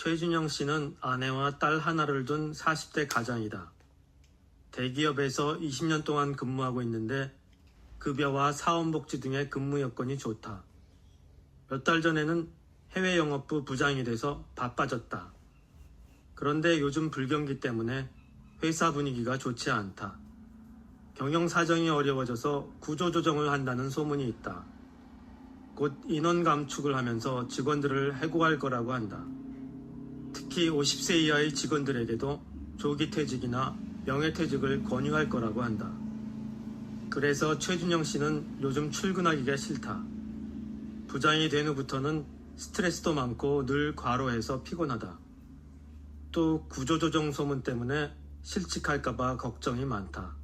최준영 씨는 아내와 딸 하나를 둔 40대 가장이다. 대기업에서 20년 동안 근무하고 있는데 급여와 사원복지 등의 근무 여건이 좋다. 몇 달 전에는 해외 영업부 부장이 돼서 바빠졌다. 그런데 요즘 불경기 때문에 회사 분위기가 좋지 않다. 경영 사정이 어려워져서 구조조정을 한다는 소문이 있다. 곧 인원 감축을 하면서 직원들을 해고할 거라고 한다. 특히 50세 이하의 직원들에게도 조기 퇴직이나 명예퇴직을 권유할 거라고 한다. 그래서 최준영 씨는 요즘 출근하기가 싫다. 부장이 된 후부터는 스트레스도 많고 늘 과로해서 피곤하다. 또 구조조정 소문 때문에 실직할까봐 걱정이 많다.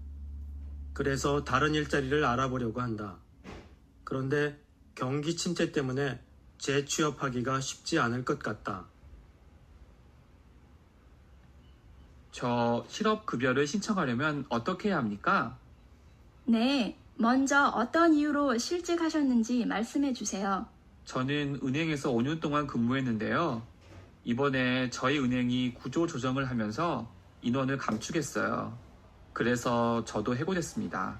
그래서 다른 일자리를 알아보려고 한다. 그런데 경기 침체 때문에 재취업하기가 쉽지 않을 것 같다. 저 실업급여를 신청하려면 어떻게 해야 합니까? 네, 먼저 어떤 이유로 실직하셨는지 말씀해 주세요. 저는 은행에서 5년 동안 근무했는데요. 이번에 저희 은행이 구조 조정을 하면서 인원을 감축했어요. 그래서 저도 해고됐습니다.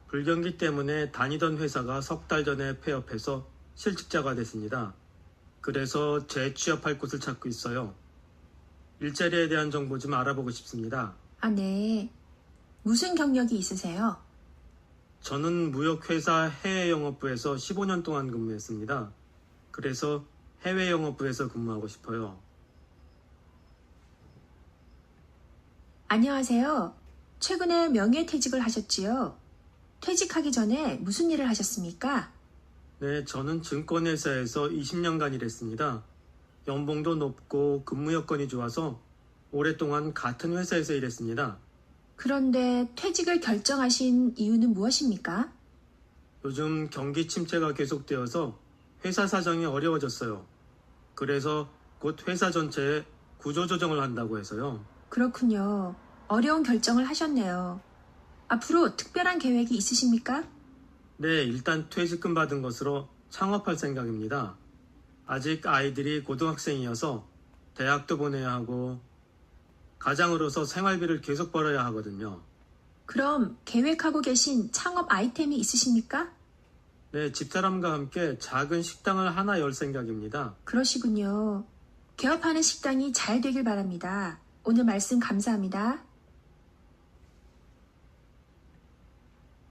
불경기 때문에 다니던 회사가 석 달 전에 폐업해서 실직자가 됐습니다. 그래서 재취업할 곳을 찾고 있어요. 일자리에 대한 정보 좀 알아보고 싶습니다. 아, 네. 무슨 경력이 있으세요? 저는 무역회사 해외영업부에서 15년 동안 근무했습니다. 그래서 해외영업부에서 근무하고 싶어요. 안녕하세요. 최근에 명예퇴직을 하셨지요? 퇴직하기 전에 무슨 일을 하셨습니까? 네, 저는 증권회사에서 20년간 일했습니다. 연봉도 높고 근무 여건이 좋아서 오랫동안 같은 회사에서 일했습니다. 그런데 퇴직을 결정하신 이유는 무엇입니까? 요즘 경기 침체가 계속되어서 회사 사정이 어려워졌어요. 그래서 곧 회사 전체에 구조조정을 한다고 해서요. 그렇군요. 어려운 결정을 하셨네요. 앞으로 특별한 계획이 있으십니까? 네, 일단 퇴직금 받은 것으로 창업할 생각입니다. 아직 아이들이 고등학생이어서 대학도 보내야 하고 가장으로서 생활비를 계속 벌어야 하거든요. 그럼 계획하고 계신 창업 아이템이 있으십니까? 네, 집사람과 함께 작은 식당을 하나 열 생각입니다. 그러시군요. 개업하는 식당이 잘 되길 바랍니다. 오늘 말씀 감사합니다.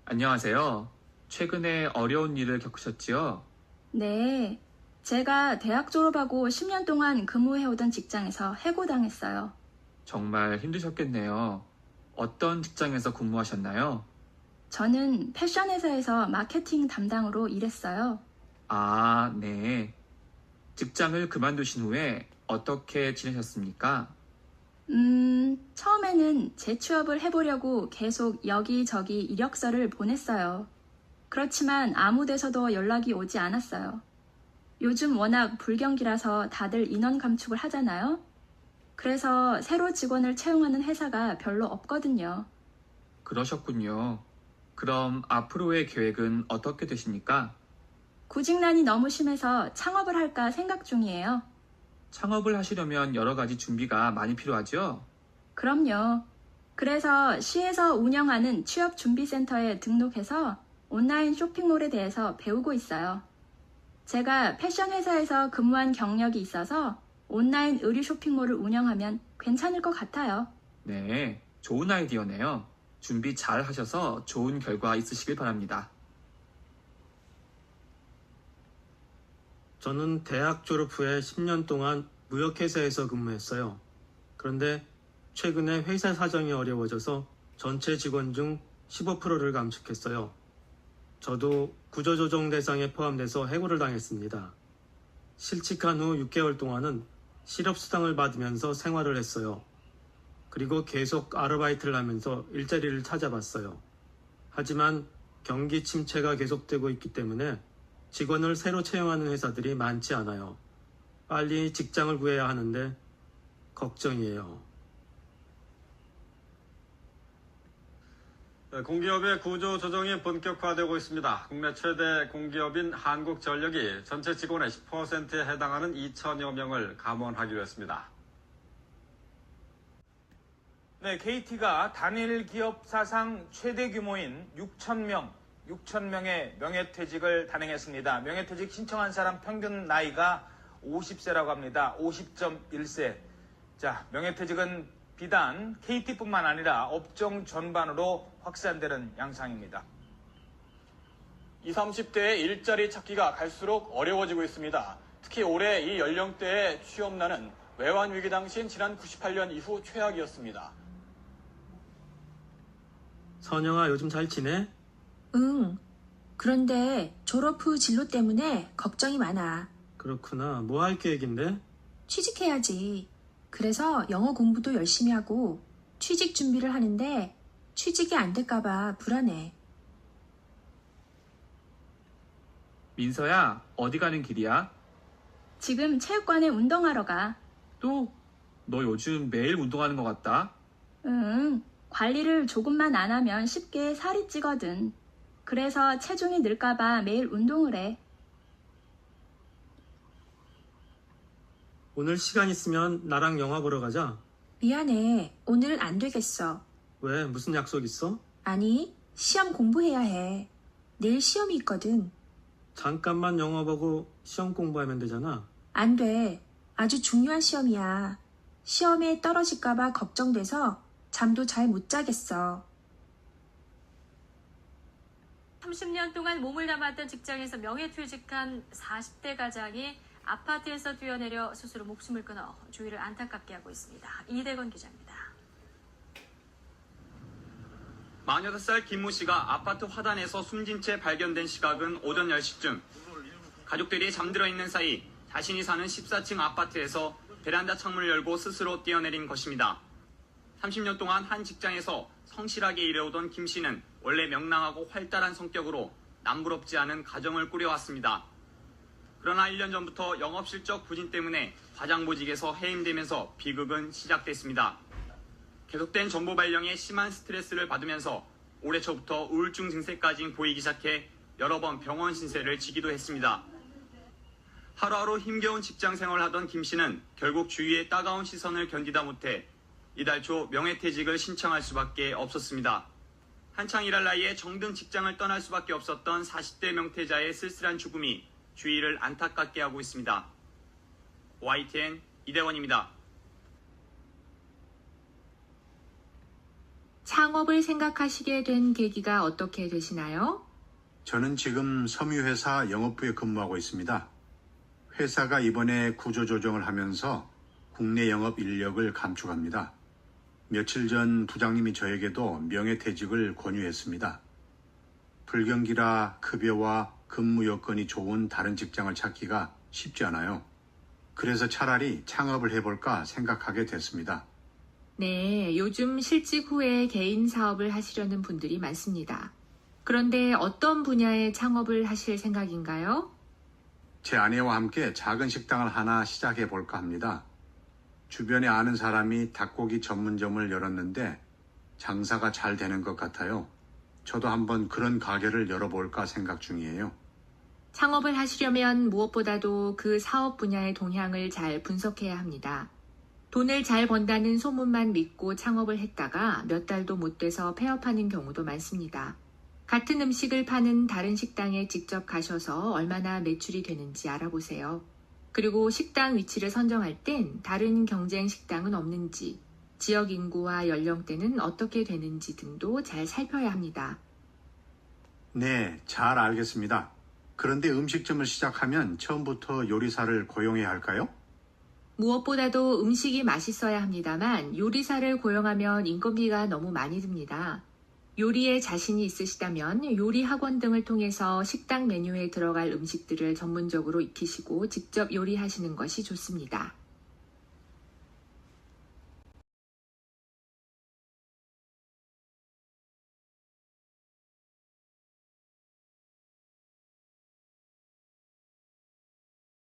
안녕하세요. 최근에 어려운 일을 겪으셨지요? 네, 제가 대학 졸업하고 10년 동안 근무해오던 직장에서 해고당했어요. 정말 힘드셨겠네요. 어떤 직장에서 근무하셨나요? 저는 패션 회사에서 마케팅 담당으로 일했어요. 아, 네. 직장을 그만두신 후에 어떻게 지내셨습니까? 처음에는 재취업을 해보려고 계속 여기저기 이력서를 보냈어요. 그렇지만 아무 데서도 연락이 오지 않았어요. 요즘 워낙 불경기라서 다들 인원 감축을 하잖아요. 그래서 새로 직원을 채용하는 회사가 별로 없거든요. 그러셨군요. 그럼 앞으로의 계획은 어떻게 되십니까? 구직난이 너무 심해서 창업을 할까 생각 중이에요. 창업을 하시려면 여러 가지 준비가 많이 필요하죠? 그럼요. 그래서 시에서 운영하는 취업준비센터에 등록해서 온라인 쇼핑몰에 대해서 배우고 있어요. 제가 패션 회사에서 근무한 경력이 있어서 온라인 의류 쇼핑몰을 운영하면 괜찮을 것 같아요. 네, 좋은 아이디어네요. 준비 잘 하셔서 좋은 결과 있으시길 바랍니다. 저는 대학 졸업 후에 10년 동안 무역회사에서 근무했어요. 그런데 최근에 회사 사정이 어려워져서 전체 직원 중 15%를 감축했어요. 저도 구조조정 대상에 포함돼서 해고를 당했습니다. 실직한 후 6개월 동안은 실업수당을 받으면서 생활을 했어요. 그리고 계속 아르바이트를 하면서 일자리를 찾아봤어요. 하지만 경기 침체가 계속되고 있기 때문에 직원을 새로 채용하는 회사들이 많지 않아요. 빨리 직장을 구해야 하는데 걱정이에요. 공기업의 구조 조정이 본격화되고 있습니다. 국내 최대 공기업인 한국전력이 전체 직원의 10%에 해당하는 2천여 명을 감원하기로 했습니다. 네, KT가 단일 기업 사상 최대 규모인 6,000명의 명예퇴직을 단행했습니다. 명예퇴직 신청한 사람 평균 나이가 50세라고 합니다. 50.1세. 자, 명예퇴직은 비단 KT뿐만 아니라 업종 전반으로 확산되는 양상입니다. 20, 30대의 일자리 찾기가 갈수록 어려워지고 있습니다. 특히 올해 이 연령대의 취업난은 외환 위기 당시인 지난 98년 이후 최악이었습니다. 선영아, 요즘 잘 지내? 응. 그런데 졸업 후 진로 때문에 걱정이 많아. 그렇구나. 뭐 할 계획인데? 취직해야지. 그래서 영어 공부도 열심히 하고 취직 준비를 하는데 취직이 안 될까봐 불안해. 민서야, 어디 가는 길이야? 지금 체육관에 운동하러 가. 또? 너 요즘 매일 운동하는 것 같다? 응, 관리를 조금만 안 하면 쉽게 살이 찌거든. 그래서 체중이 늘까봐 매일 운동을 해. 오늘 시간 있으면 나랑 영화 보러 가자. 미안해. 오늘은 안 되겠어. 왜? 무슨 약속 있어? 아니, 시험 공부해야 해. 내일 시험이 있거든. 잠깐만 영화 보고 시험 공부하면 되잖아. 안 돼. 아주 중요한 시험이야. 시험에 떨어질까봐 걱정돼서 잠도 잘 못 자겠어. 30년 동안 몸을 담았던 직장에서 명예퇴직한 40대 가장이 아파트에서 뛰어내려 스스로 목숨을 끊어 주위를 안타깝게 하고 있습니다. 이대건 기자입니다. 46살 김모 씨가 아파트 화단에서 숨진 채 발견된 시각은 오전 10시쯤. 가족들이 잠들어 있는 사이 자신이 사는 14층 아파트에서 베란다 창문을 열고 스스로 뛰어내린 것입니다. 30년 동안 한 직장에서 성실하게 일해오던 김 씨는 원래 명랑하고 활달한 성격으로 남부럽지 않은 가정을 꾸려왔습니다. 그러나 1년 전부터 영업실적 부진 때문에 과장보직에서 해임되면서 비극은 시작됐습니다. 계속된 정보 발령에 심한 스트레스를 받으면서 올해 초부터 우울증 증세까지 보이기 시작해 여러 번 병원 신세를 지기도 했습니다. 하루하루 힘겨운 직장 생활을 하던 김 씨는 결국 주위의 따가운 시선을 견디다 못해 이달 초 명예퇴직을 신청할 수밖에 없었습니다. 한창 일할 나이에 정든 직장을 떠날 수밖에 없었던 40대 명퇴자의 쓸쓸한 죽음이 주위를 안타깝게 하고 있습니다. YTN 이대원입니다. 창업을 생각하시게 된 계기가 어떻게 되시나요? 저는 지금 섬유회사 영업부에 근무하고 있습니다. 회사가 이번에 구조조정을 하면서 국내 영업 인력을 감축합니다. 며칠 전 부장님이 저에게도 명예퇴직을 권유했습니다. 불경기라 급여와 근무 여건이 좋은 다른 직장을 찾기가 쉽지 않아요. 그래서 차라리 창업을 해볼까 생각하게 됐습니다. 네, 요즘 실직 후에 개인 사업을 하시려는 분들이 많습니다. 그런데 어떤 분야의 창업을 하실 생각인가요? 제 아내와 함께 작은 식당을 하나 시작해볼까 합니다. 주변에 아는 사람이 닭고기 전문점을 열었는데 장사가 잘 되는 것 같아요. 저도 한번 그런 가게를 열어볼까 생각 중이에요. 창업을 하시려면 무엇보다도 그 사업 분야의 동향을 잘 분석해야 합니다. 돈을 잘 번다는 소문만 믿고 창업을 했다가 몇 달도 못 돼서 폐업하는 경우도 많습니다. 같은 음식을 파는 다른 식당에 직접 가셔서 얼마나 매출이 되는지 알아보세요. 그리고 식당 위치를 선정할 땐 다른 경쟁 식당은 없는지, 지역 인구와 연령대는 어떻게 되는지 등도 잘 살펴야 합니다. 네, 잘 알겠습니다. 그런데 음식점을 시작하면 처음부터 요리사를 고용해야 할까요? 무엇보다도 음식이 맛있어야 합니다만 요리사를 고용하면 인건비가 너무 많이 듭니다. 요리에 자신이 있으시다면 요리 학원 등을 통해서 식당 메뉴에 들어갈 음식들을 전문적으로 익히시고 직접 요리하시는 것이 좋습니다.